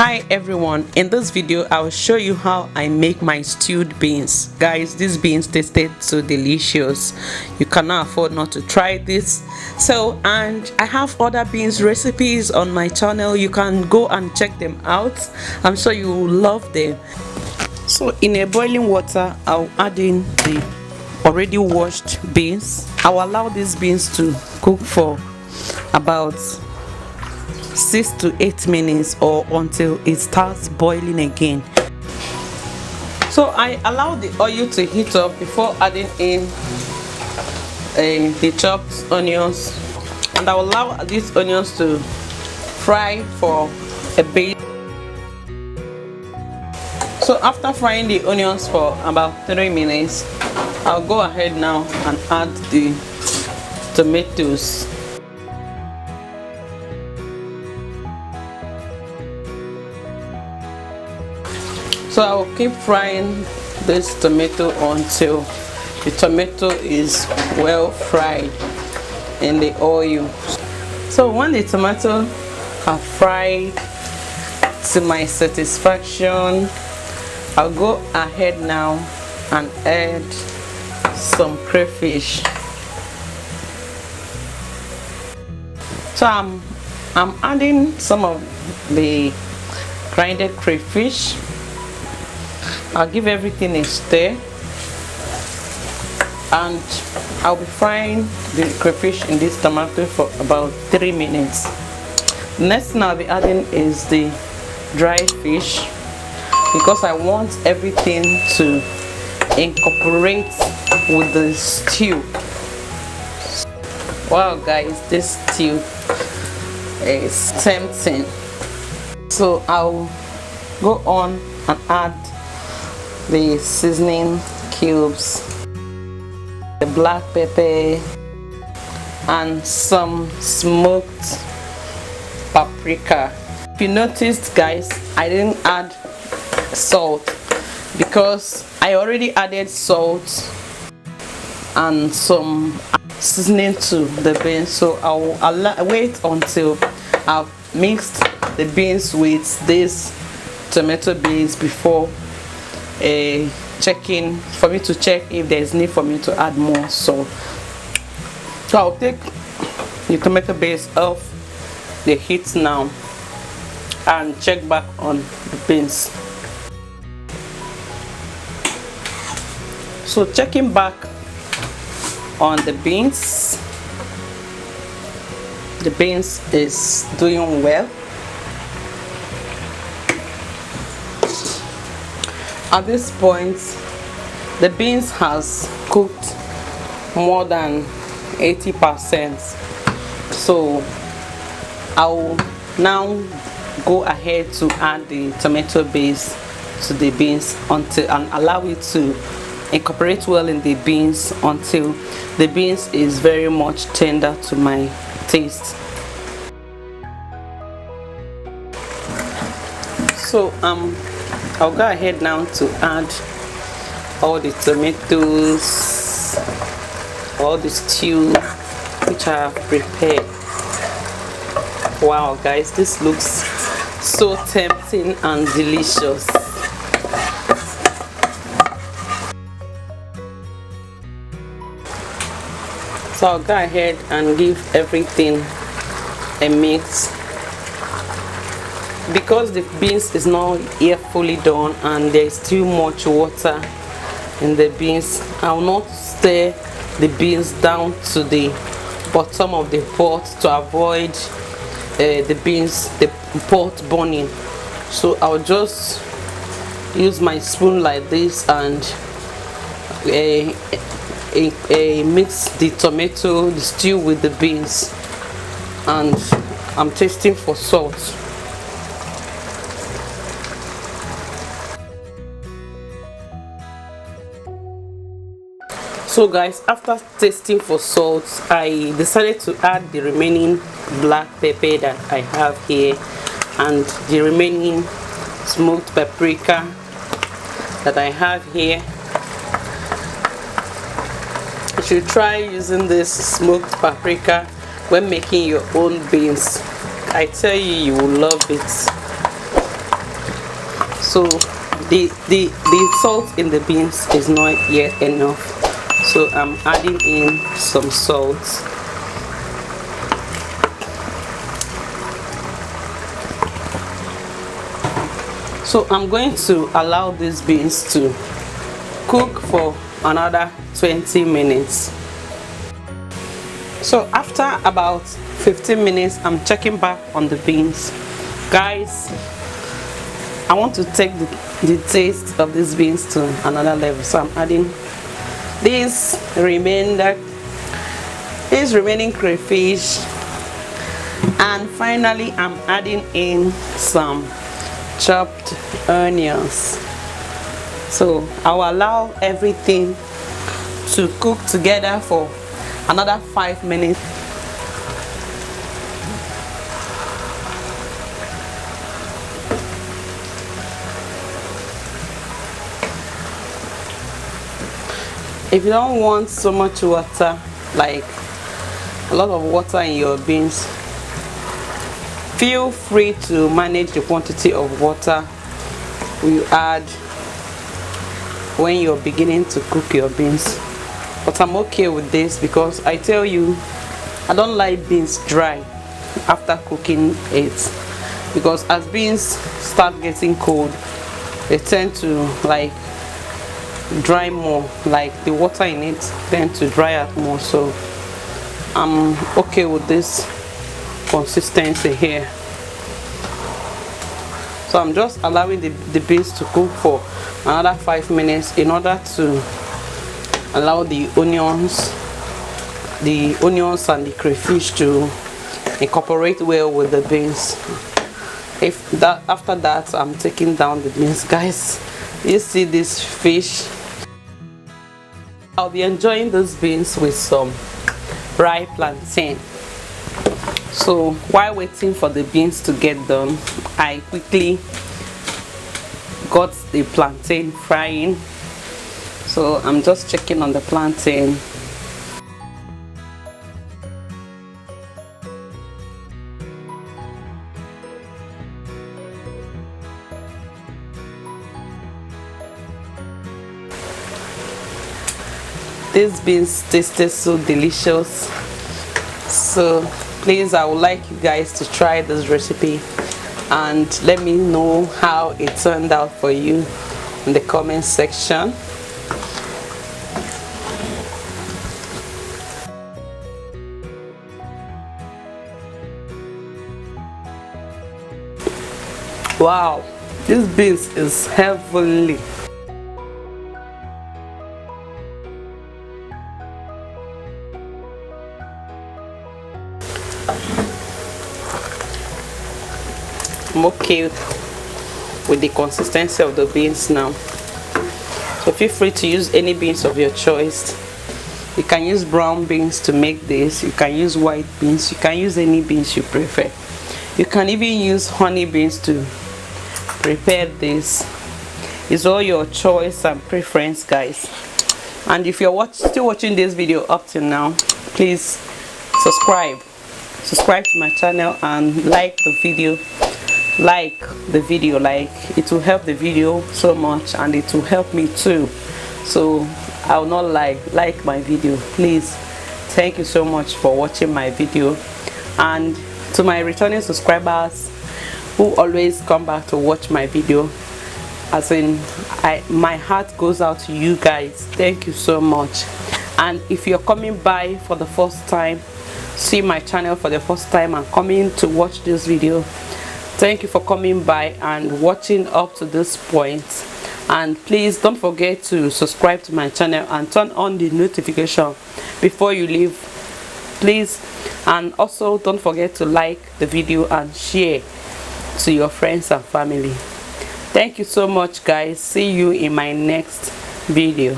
Hi everyone, in this video I will show you how I make my stewed beans. Guys, these beans tasted so delicious. You cannot afford not to try this. And I have other beans recipes on my channel. You can go and check them out. I'm sure you will love them. So in a boiling water, I'll add in the already washed beans. I'll allow these beans to cook for about 6 to 8 minutes or until it starts boiling again. So I allow the oil to heat up before adding in the chopped onions, and I will allow these onions to fry for a bit. So after frying the onions for about 3 minutes, I'll go ahead now and add the tomatoes. So I will keep frying this tomato until the tomato is well fried in the oil. So when the tomato are fried to my satisfaction, I'll go ahead now and add some crayfish. So I'm adding some of the grinded crayfish. I'll give everything a stir, and I'll be frying the crayfish in this tomato for about 3 minutes. Next thing I'll be adding is the dried fish, because I want everything to incorporate with the stew. Wow guys, this stew is tempting. So I'll go on and add the seasoning cubes, the black pepper, and some smoked paprika. If you noticed guys, I didn't add salt because I already added salt and some seasoning to the beans. So I'll wait until I've mixed the beans with this tomato base before checking, for me to check if there's need for me to add more salt. So I'll take the tomato base off the heat now and check back on the beans. So checking back on the beans is doing well. At this point, the beans has cooked more than 80%. So I'll now go ahead to add the tomato base to the beans and allow it to incorporate well in the beans until the beans is very much tender to my taste. So I'll go ahead now to add all the tomatoes, all the stew which I have prepared. Wow guys, this looks so tempting and delicious. So I'll go ahead and give everything a mix. Because the beans is not yet fully done and there's too much water in the beans, I will not stir the beans down to the bottom of the pot to avoid the pot burning. So I'll just use my spoon like this and mix the tomato, the stew with the beans, and I'm tasting for salt. So guys, after tasting for salt, I decided to add the remaining black pepper that I have here and the remaining smoked paprika that I have here. You should try using this smoked paprika when making your own beans. I tell you, you will love it. So the salt in the beans is not yet enough, so I'm adding in some salt. So I'm going to allow these beans to cook for another 20 minutes. So after about 15 minutes, I'm checking back on the beans. Guys, I want to take the taste of these beans to another level, so I'm adding this remaining crayfish, and finally I'm adding in some chopped onions. So I'll allow everything to cook together for another 5 minutes. If you don't want so much water, like a lot of water in your beans, feel free to manage the quantity of water you add when you're beginning to cook your beans. But I'm okay with this because I tell you, I don't like beans dry after cooking it, because as beans start getting cold, they tend to like dry more, like the water in it tend to dry out more. So I'm okay with this consistency here. So I'm just allowing the beans to cook for another 5 minutes in order to allow the onions and the crayfish to incorporate well with the beans. After that, I'm taking down the beans. Guys, you see this fish? I'll be enjoying those beans with some ripe plantain. So while waiting for the beans to get done, I quickly got the plantain frying. So I'm just checking on the plantain. These beans tasted so delicious. So please, I would like you guys to try this recipe and let me know how it turned out for you in the comment section. Wow, this beans is heavenly. I'm okay with the consistency of the beans now. So feel free to use any beans of your choice. You can use brown beans to make this, you can use white beans, you can use any beans you prefer. You can even use honey beans to prepare this. It's all your choice and preference, guys. And if you're still watching this video up till now, please subscribe to my channel and like the video. Like it will help the video so much, and it will help me too. So I will not like my video, please. Thank you so much for watching my video. And to my returning subscribers who always come back to watch my video, as in my heart goes out to you guys. Thank you so much. And if you're coming by for the first time, see my channel for the first time and coming to watch this video, thank you for coming by and watching up to this point. And please don't forget to subscribe to my channel and turn on the notification before you leave, please. And also don't forget to like the video and share to your friends and family. Thank you so much, guys. See you in my next video.